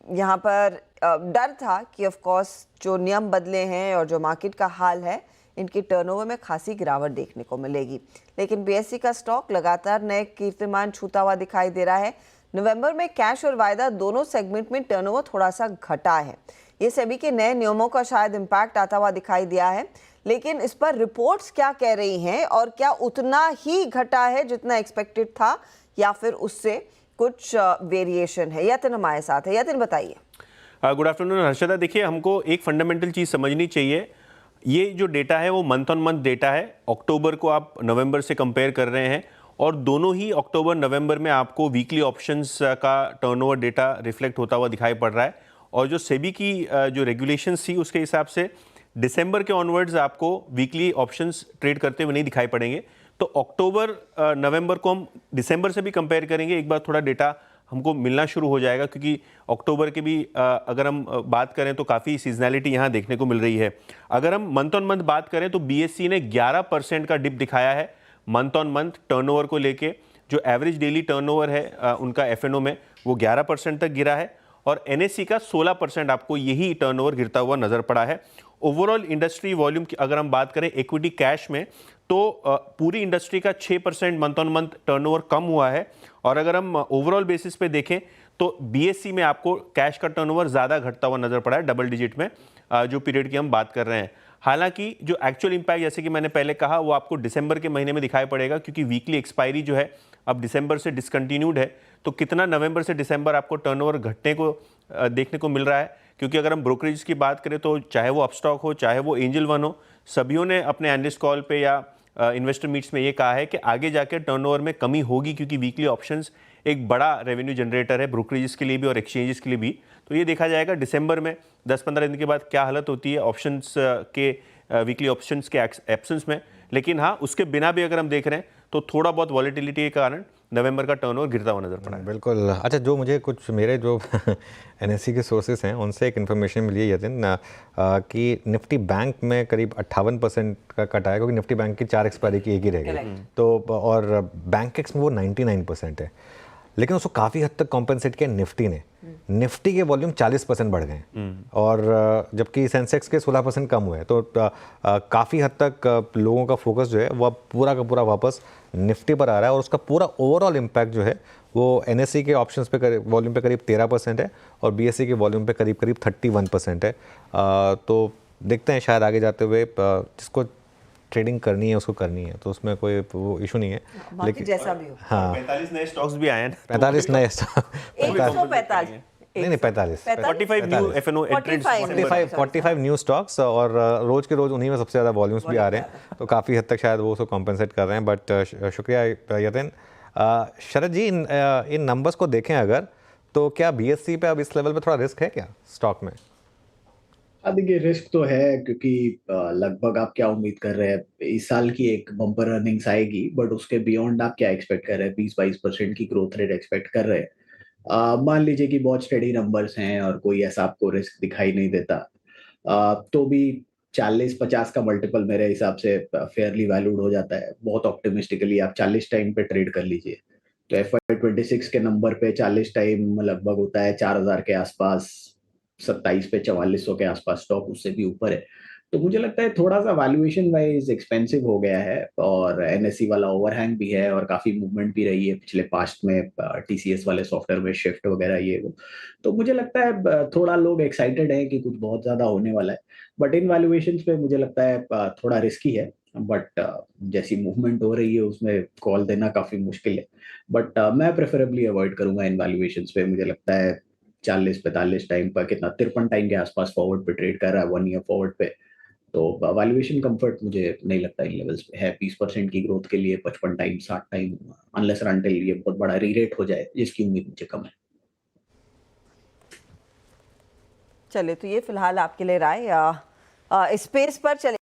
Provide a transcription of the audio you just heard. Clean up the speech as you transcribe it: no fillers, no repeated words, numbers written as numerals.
यहाँ पर डर था कि ऑफ कोर्स जो नियम बदले हैं और जो मार्केट का हाल है, इनकी टर्नओवर में खासी गिरावट देखने को मिलेगी। लेकिन बीएसई का स्टॉक लगातार नए कीर्तिमान छूता हुआ दिखाई दे रहा है। नवंबर में कैश और वायदा दोनों सेगमेंट में टर्नओवर थोड़ा सा घटा है। ये सेबी के नए नियमों का शायद इम्पैक्ट आता हुआ दिखाई दिया है, लेकिन इस पर रिपोर्ट्स क्या कह रही हैं और क्या उतना ही घटा है जितना एक्सपेक्टेड था या फिर उससे कुछ वेरिएशन है? यतिन हमारे साथ है। यतिन, बताइए। Good afternoon Harshada. देखिए, हमको एक फंडामेंटल चीज़ समझनी चाहिए। ये जो डेटा है वो मंथ ऑन मंथ डेटा है। अक्टूबर को आप नवंबर से कंपेयर कर रहे हैं और दोनों ही अक्टूबर नवंबर में आपको वीकली ऑप्शंस का टर्नओवर डेटा रिफ्लेक्ट होता हुआ दिखाई पड़ रहा है। और जो सेबी की जो रेगुलेशंस थी उसके हिसाब से दिसंबर के ऑनवर्ड्स आपको वीकली ऑप्शंस ट्रेड करते हुए नहीं दिखाई पड़ेंगे। तो अक्टूबर नवंबर को हम दिसंबर से भी कंपेयर करेंगे, एक बार थोड़ा डेटा हमको मिलना शुरू हो जाएगा, क्योंकि अक्टूबर के भी अगर हम बात करें तो काफ़ी सीजनैलिटी यहाँ देखने को मिल रही है। अगर हम मंथ ऑन मंथ बात करें तो बीएसई ने 11% का डिप दिखाया है मंथ ऑन मंथ टर्नओवर को लेके। जो एवरेज डेली टर्नओवर है उनका एफएनओ में वो 11% तक गिरा है और एनएसई का 16% आपको यही टर्नओवर गिरता हुआ नजर पड़ा है। ओवरऑल इंडस्ट्री वॉल्यूम की अगर हम बात करें इक्विटी कैश में तो पूरी इंडस्ट्री का 6% मंथ ऑन मंथ टर्नओवर कम हुआ है। और अगर हम ओवरऑल बेसिस पे देखें तो बीएसई में आपको कैश का टर्नओवर ज़्यादा घटता हुआ नजर पड़ा है, डबल डिजिट में जो पीरियड की हम बात कर रहे हैं। हालांकि जो एक्चुअल इंपैक्ट, जैसे कि मैंने पहले कहा, वो आपको दिसंबर के महीने में दिखाई पड़ेगा, क्योंकि वीकली एक्सपायरी जो है अब दिसंबर से डिसकंटिन्यूड है। तो कितना नवंबर से दिसंबर आपको टर्नओवर घटने को देखने को मिल रहा है, क्योंकि अगर हम ब्रोकरेज की बात करें तो चाहे वो अपस्टॉक हो चाहे वो एंजल वन हो, सभियों ने अपने एनालिस्ट कॉल पे या इन्वेस्टर मीट्स में ये कहा है कि आगे जाकर टर्नओवर में कमी होगी, क्योंकि वीकली ऑप्शंस एक बड़ा रेवेन्यू जनरेटर है ब्रोकरेजेस के लिए भी और एक्सचेंजेस के लिए भी। तो ये देखा जाएगा दिसंबर में 10-15 दिन के बाद क्या हालत होती है ऑप्शंस के, वीकली ऑप्शंस के एब्सेंस में। लेकिन हाँ, उसके बिना भी अगर हम देख रहे हैं तो थोड़ा बहुत वॉलेटिलिटी के कारण नवंबर का टर्नओवर गिरता हुआ नजर पड़ा है। बिल्कुल। अच्छा, जो मुझे कुछ मेरे जो एनएससी के सोर्सेस हैं उनसे एक इन्फॉर्मेशन मिली है यतिन कि निफ्टी बैंक में करीब 58% का कट आया, क्योंकि निफ्टी बैंक की 4 एक्सपायरी की एक ही रह गई। तो और बैंकेक्स में वो 99% है, लेकिन उसको काफ़ी हद तक कॉम्पेंसेट किया निफ्टी ने। निफ्टी के वॉल्यूम 40% बढ़ गए और जबकि सेंसेक्स के 16% कम हुए। तो काफ़ी हद तक लोगों का फोकस जो है वो अब पूरा का पूरा वापस निफ्टी पर आ रहा है और उसका पूरा ओवरऑल इम्पैक्ट जो है वो एनएससी के ऑप्शंस पे वॉल्यूम पे करीब 13% है और बीएसई के वॉल्यूम पे करीब 31% है। तो देखते हैं, शायद आगे जाते हुए जिसको ट्रेडिंग करनी है उसको करनी है, तो उसमें कोई वो इशू नहीं है। लेकिन जैसा भी हो, हाँ, 45 नए स्टॉक्स भी आए हैं। 45 नए 145 नहीं 45 45 new F and O entrants, 45 new stocks और रोज के रोज उन्हीं में सबसे ज़्यादा वॉल्यूम्स भी आ रहे हैं, तो काफ़ी हद तक शायद वो उसको कॉम्पेंसेट कर रहे हैं। बट शुक्रिया यतिन। शरद जी, इन नंबर्स को देखें अगर, तो क्या बीएसई पे अब इस लेवल पे थोड़ा रिस्क है क्या स्टॉक में? देखिए, रिस्क तो है, क्योंकि लगभग आप क्या उम्मीद कर रहे हैं, इस साल की एक बम्पर अर्निंग्स आएगी, बट उसके बियॉन्ड आप क्या एक्सपेक्ट कर रहे हैं? 20-22% की ग्रोथ रेट एक्सपेक्ट कर रहे हैं। मान लीजिए कि बहुत स्टेडी नंबर्स हैं और कोई ऐसा आपको रिस्क दिखाई नहीं देता, तो भी 40-50 का मल्टीपल मेरे हिसाब से फेयरली वैल्यूड हो जाता है। बहुत ऑप्टिमिस्टिकली आप 40 टाइम पे ट्रेड कर लीजिए, तो FY26 के नंबर पे 40 टाइम लगभग होता है 4000 के आसपास, 27 पे 4400 के आसपास स्टॉक उससे भी ऊपर है। तो मुझे लगता है थोड़ा सा वैल्यूएशन वाइज एक्सपेंसिव हो गया है और एनएससी वाला ओवरहैंग भी है और काफी मूवमेंट भी रही है पिछले पास्ट में, टीसीएस वाले सॉफ्टवेयर में शिफ्ट वगैरह ये वो। तो मुझे लगता है थोड़ा लोग एक्साइटेड है कि कुछ बहुत ज्यादा होने वाला है, बट इन वैल्यूएशंस पे मुझे लगता है थोड़ा रिस्की है। बट जैसी मूवमेंट हो रही है उसमें कॉल देना काफी मुश्किल है। बट मैं प्रेफरेबली अवॉइड करूंगा इन वैल्यूएशंस पे। मुझे लगता है 40-45 टाइम पर, कितना 53 टाइम के आसपास फॉरवर्ड पे ट्रेड कर रहा है 1 ईयर फॉरवर्ड पे, तो वैल्यूएशन कंफर्ट मुझे नहीं लगता इन लेवल्स पे है। 20% की ग्रोथ के लिए 55 टाइम 60 टाइम, अनलेस अनटिल ये बहुत बड़ा रीरेट हो जाए, जिसकी उम्मीद मुझे कम है। चलिए, तो ये फिलहाल आपके लिए राय। स्पेस पर चले।